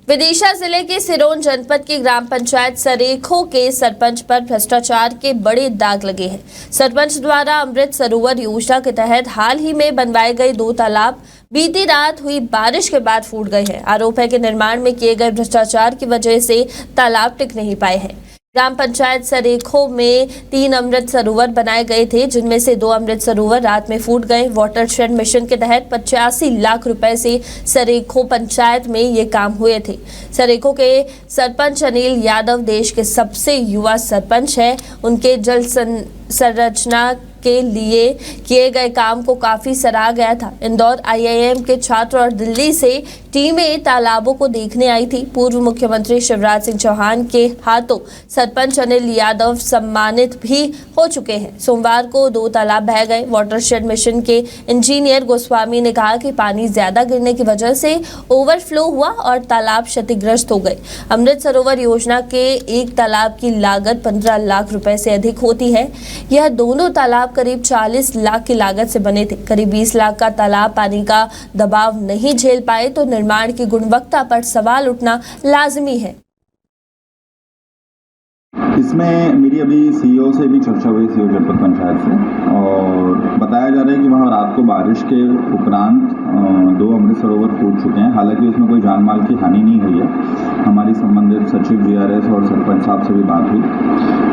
विदिशा जिले के सिरोंज जनपद की ग्राम पंचायत सरेखो के सरपंच पर भ्रष्टाचार के बड़े दाग लगे हैं। सरपंच द्वारा अमृत सरोवर योजना के तहत हाल ही में बनवाए गए 2 तालाब बीती रात हुई बारिश के बाद फूट गए हैं। आरोप है कि निर्माण में किए गए भ्रष्टाचार की वजह से तालाब टिक नहीं पाए हैं। ग्राम पंचायत सरेखो में 3 अमृत सरोवर बनाए गए थे, जिनमें से 2 अमृत सरोवर रात में फूट गए। वाटरशेड मिशन के तहत 85 लाख रुपए से सरेखो पंचायत में ये काम हुए थे। सरेखो के सरपंच अनिल यादव देश के सबसे युवा सरपंच है। उनके जल संरचना के लिए किए गए काम को काफी सराहा गया था। इंदौर IIM के छात्र और दिल्ली से टीमें तालाबों को देखने आई थी। पूर्व मुख्यमंत्री शिवराज सिंह चौहान के हाथों सरपंच अनिल यादव सम्मानित भी हो चुके हैं। सोमवार को 2 तालाब बह गए। वाटरशेड मिशन के इंजीनियर गोस्वामी ने कहा कि पानी ज्यादा गिरने की वजह से ओवरफ्लो हुआ और तालाब क्षतिग्रस्त हो गए। अमृत सरोवर योजना के एक तालाब की लागत 15 लाख रुपए से अधिक होती है। यह दोनों तालाब करीब 40 लाख की लागत से बने थे। करीब 20 लाख का तालाब पानी का दबाव नहीं झेल पाए तो निर्माण की गुणवत्ता पर सवाल उठना लाजमी है। इसमें मेरी अभी CEO से भी चर्चा हुई, CEO जनपद पंचायत से, और बताया जा रहा है कि वहाँ रात को बारिश के उपरांत 2 अमृत सरोवर फूट चुके हैं। हालांकि उसमें कोई जान माल की हानि नहीं हुई है। हमारी संबंधित सचिव GRS और सरपंच साहब से भी बात हुई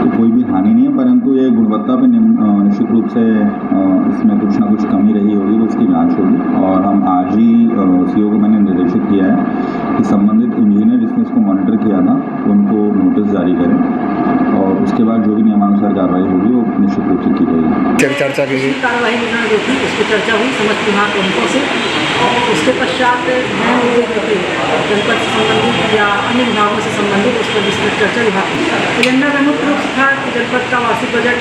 तो कोई भी हानि नहीं है, परंतु ये गुणवत्ता पे निश्चित रूप से इसमें कुछ ना कुछ कमी रही होगी तो उसकी जाँच होगी। और हम आज ही CEO को मैंने निर्देशित किया है कि संबंधित इंजीनियर जिसने इसको मॉनिटर किया था उनको नोटिस जारी करें और उसके बाद जो भी नियमानुसार कार्रवाई होगी वो निश्चित रूप से की जाएगी। चर्चा की कार्रवाई जो थी उसकी चर्चा हुई समस्त विभाग प्रमुखों से, और उसके पश्चात मैं जनपद से संबंधित या अन्य विभागों से संबंधित उस पर विस्तृत चर्चा विभाग एजेंडा में मुख्य रूप से था कि जनपद का वार्षिक बजट,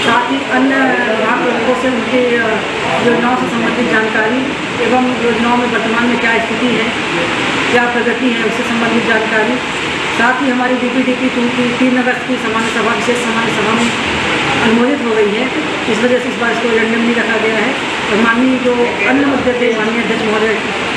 साथ ही अन्य विभाग प्रमुखों से उनके योजनाओं से संबंधित जानकारी एवं योजनाओं में वर्तमान में क्या स्थिति है, क्या प्रगति है, उससे संबंधित जानकारी, साथ ही हमारी DPDP 3 अगस्त की सामान्य सभा, विशेष सामान्य सभा में अनुमोदित हो गई है। इस वजह से इस बार इसको एजेंडा में नहीं रखा गया है। और माननीय जो अन्य मुद्दे थे, माननीय अध्यक्ष महोदय